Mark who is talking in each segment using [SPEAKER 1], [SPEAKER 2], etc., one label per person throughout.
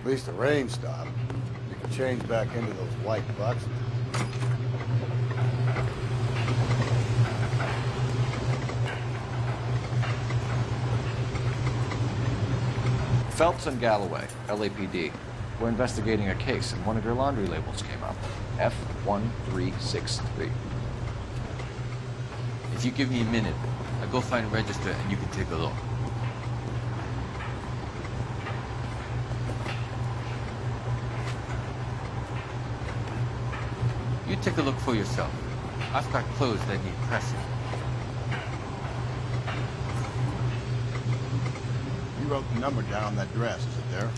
[SPEAKER 1] At least the rain stopped. You can change back into those white boxes.
[SPEAKER 2] Phelps and Galloway, LAPD. We're investigating a case, and one of your laundry labels came up. F1363.
[SPEAKER 3] If you give me a minute, I'll go find a register and you can take a look. You take a look for yourself. I've got clothes that need pressing.
[SPEAKER 1] You wrote the number down on that dress, is it there?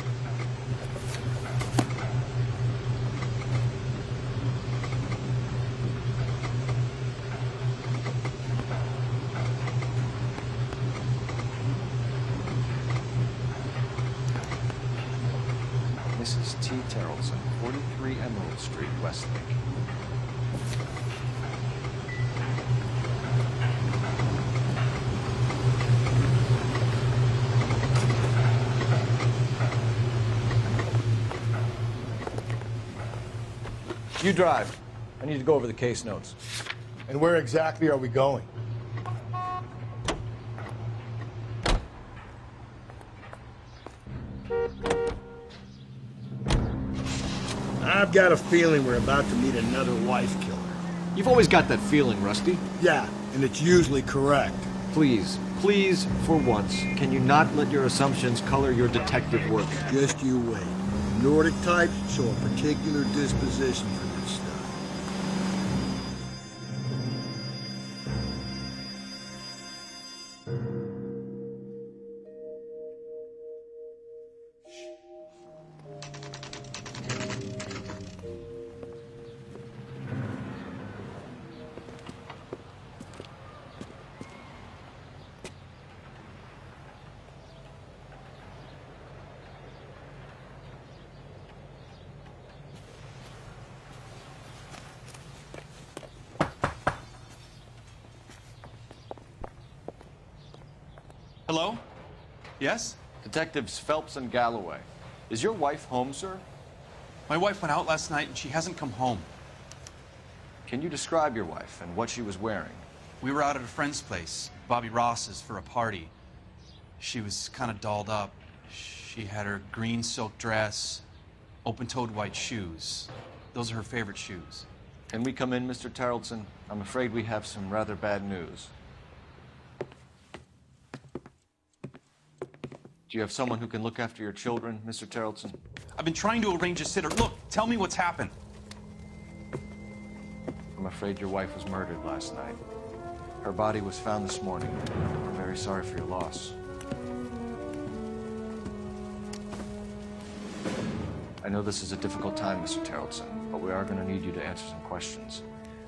[SPEAKER 2] Mrs. T. Terrellson, 43 Emerald Street, Westlake. You drive. I need to go over the case notes.
[SPEAKER 1] And where exactly are we going? I've got a feeling we're about to meet another wife killer.
[SPEAKER 2] You've always got that feeling, Rusty.
[SPEAKER 1] Yeah, and it's usually correct.
[SPEAKER 2] Please, please, for once, can you not let your assumptions color your detective work?
[SPEAKER 1] Just you wait. Nordic types show a particular disposition for this stuff.
[SPEAKER 4] Hello? Yes?
[SPEAKER 2] Detectives Phelps and Galloway. Is your wife home, sir?
[SPEAKER 4] My wife went out last night and she hasn't come home.
[SPEAKER 2] Can you describe your wife and what she was wearing?
[SPEAKER 4] We were out at a friend's place, Bobby Ross's, for a party. She was kind of dolled up. She had her green silk dress, open-toed white shoes. Those are her favorite shoes.
[SPEAKER 2] Can we come in, Mr. Terrellson? I'm afraid we have some rather bad news. Do you have someone who can look after your children, Mr. Terrellson?
[SPEAKER 4] I've been trying to arrange a sitter. Look, tell me what's happened.
[SPEAKER 2] I'm afraid your wife was murdered last night. Her body was found this morning. We're very sorry for your loss. I know this is a difficult time, Mr. Terrellson, but we are going to need you to answer some questions.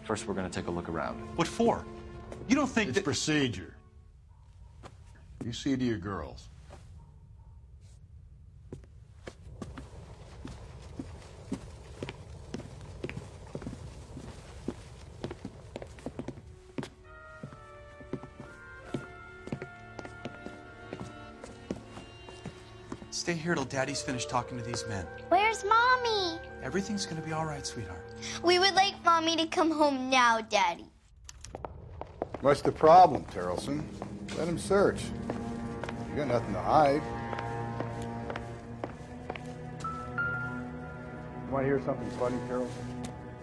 [SPEAKER 2] First, we're going to take a look around.
[SPEAKER 4] What for? You don't think
[SPEAKER 1] It's
[SPEAKER 4] that...
[SPEAKER 1] procedure. You see to your girls.
[SPEAKER 4] Stay here till Daddy's finished talking to these men.
[SPEAKER 5] Where's Mommy?
[SPEAKER 4] Everything's gonna be all right, sweetheart.
[SPEAKER 5] We would like Mommy to come home now, Daddy.
[SPEAKER 1] What's the problem, Terrellson? Let him search. You got nothing to hide. You want to hear something funny, Terrellson?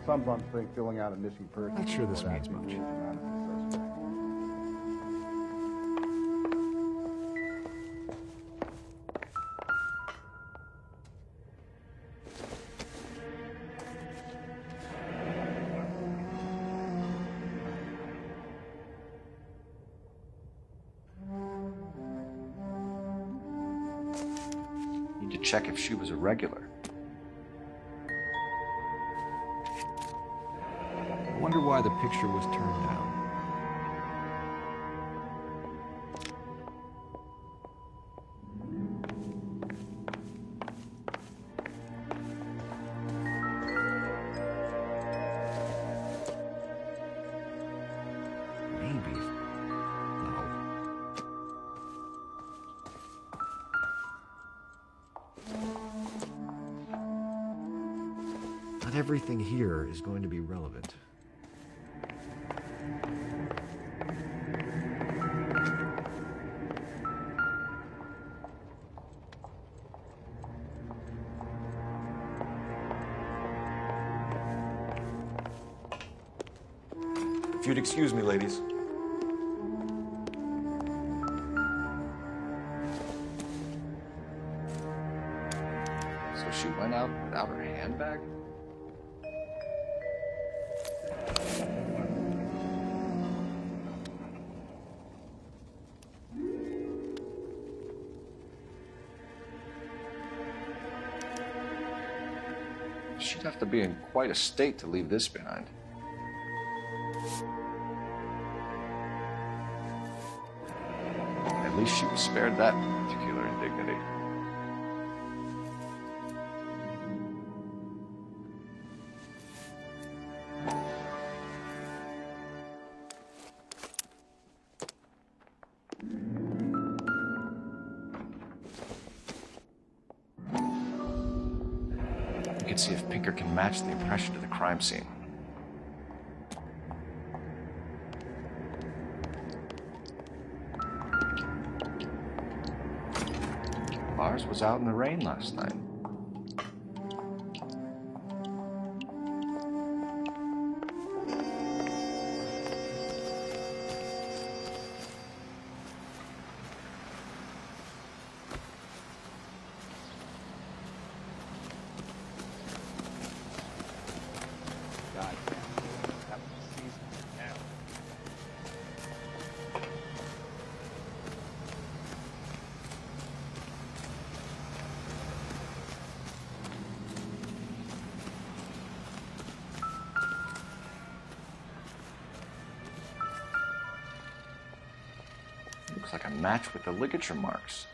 [SPEAKER 1] Some bums think filling out a missing person...
[SPEAKER 6] Not sure this means much.
[SPEAKER 2] Need to check if she was a regular.
[SPEAKER 6] I wonder why the picture was turned down. Maybe. No. Not everything here is going to be relevant.
[SPEAKER 2] If you'd excuse me, ladies. So she went out without her handbag? She'd have to be in quite a state to leave this behind. At least she was spared that particular indignity. We can see if Pinker can match the impression to the crime scene. Ours was out in the rain last night. Looks like a match with the ligature marks.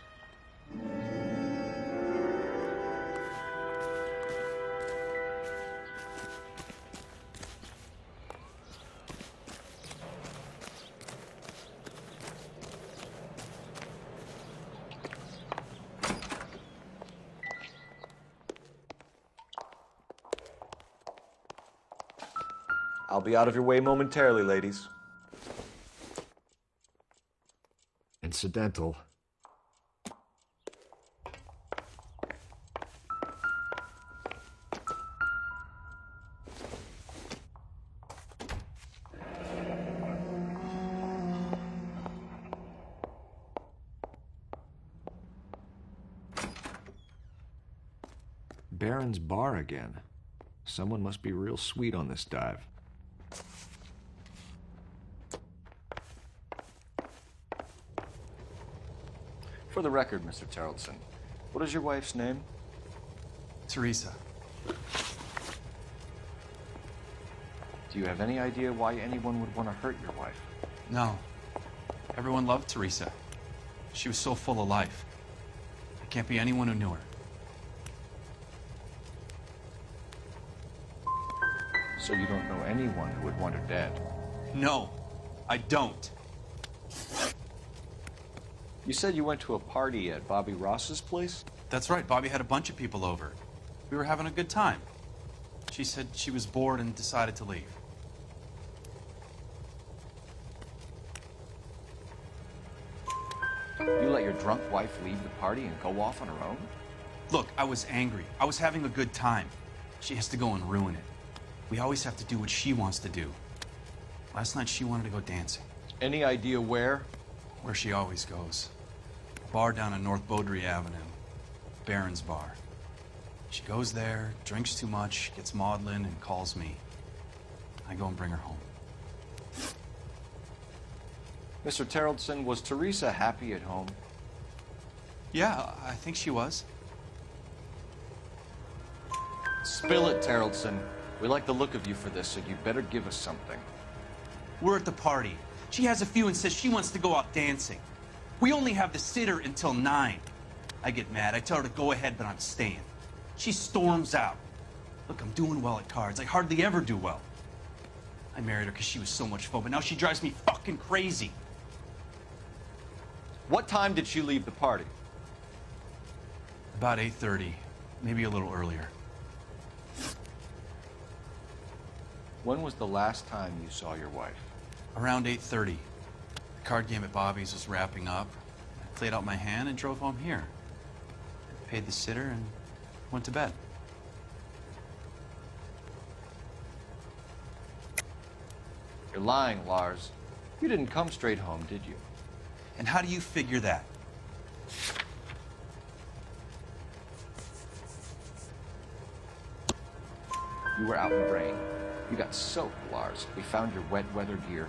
[SPEAKER 2] I'll be out of your way momentarily, ladies.
[SPEAKER 6] Incidental. Barron's bar again. Someone must be real sweet on this dive.
[SPEAKER 2] For the record, Mr. Terrelson, what is your wife's name?
[SPEAKER 4] Teresa.
[SPEAKER 2] Do you have any idea why anyone would want to hurt your wife?
[SPEAKER 4] No. Everyone loved Teresa. She was so full of life. There can't be anyone who knew her.
[SPEAKER 2] So you don't know anyone who would want her dead?
[SPEAKER 4] No, I don't.
[SPEAKER 2] You said you went to a party at Bobby Ross's place?
[SPEAKER 4] That's right. Bobby had a bunch of people over. We were having a good time. She said she was bored and decided to leave.
[SPEAKER 2] You let your drunk wife leave the party and go off on her own?
[SPEAKER 4] Look, I was angry. I was having a good time. She has to go and ruin it. We always have to do what she wants to do. Last night she wanted to go dancing.
[SPEAKER 2] Any idea where?
[SPEAKER 4] Where she always goes. Bar down on North Beaudry Avenue. Barron's bar. She goes there, drinks too much, gets maudlin, and calls me. I go and bring her home.
[SPEAKER 2] Mr. Terrelson, was Teresa happy at home?
[SPEAKER 4] Yeah, I think she was.
[SPEAKER 2] Spill it, Terrelson. We like the look of you for this, so you better give us something.
[SPEAKER 4] We're at the party. She has a few and says she wants to go out dancing. We only have the sitter until 9. I get mad. I tell her to go ahead, but I'm staying. She storms out. Look, I'm doing well at cards. I hardly ever do well. I married her because she was so much fun, but now she drives me fucking crazy.
[SPEAKER 2] What time did she leave the party?
[SPEAKER 4] About 8:30, maybe a little earlier.
[SPEAKER 2] When was the last time you saw your wife?
[SPEAKER 4] Around 8:30. The card game at Bobby's was wrapping up. I played out my hand and drove home here. Paid the sitter and went to bed.
[SPEAKER 2] You're lying, Lars. You didn't come straight home, did you?
[SPEAKER 4] And how do you figure that?
[SPEAKER 2] You were out in the rain. You got soaked, Lars. We found your wet weather gear.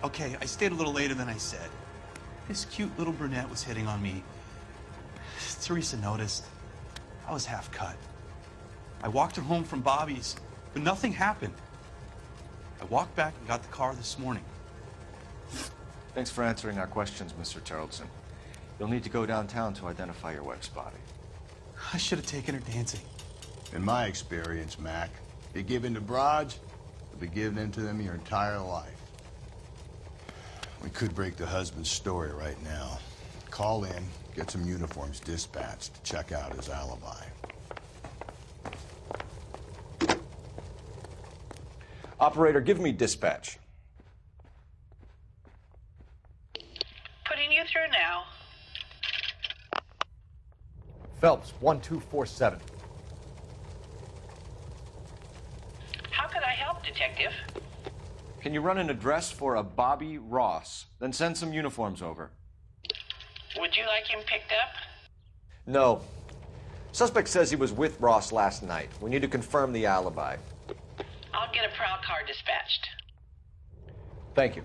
[SPEAKER 4] Okay, I stayed a little later than I said. This cute little brunette was hitting on me. Teresa noticed. I was half cut. I walked her home from Bobby's, but nothing happened. I walked back and got the car this morning.
[SPEAKER 2] Thanks for answering our questions, Mr. Terrelson. You'll need to go downtown to identify your wife's body.
[SPEAKER 4] I should have taken her dancing.
[SPEAKER 1] In my experience, Mac, you give in to broads, you'll be giving in to them your entire life. We could break the husband's story right now. Call in, get some uniforms dispatched to check out his alibi.
[SPEAKER 2] Operator, give me dispatch.
[SPEAKER 7] Putting you through now.
[SPEAKER 8] Phelps, 1247.
[SPEAKER 7] How could I help, Detective?
[SPEAKER 2] Can you run an address for a Bobby Ross? Then send some uniforms over.
[SPEAKER 7] Would you like him picked up?
[SPEAKER 8] No. Suspect says he was with Ross last night. We need to confirm the alibi.
[SPEAKER 7] I'll get a prowl car dispatched.
[SPEAKER 8] Thank you.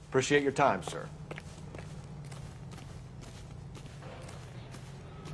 [SPEAKER 8] Appreciate your time, sir.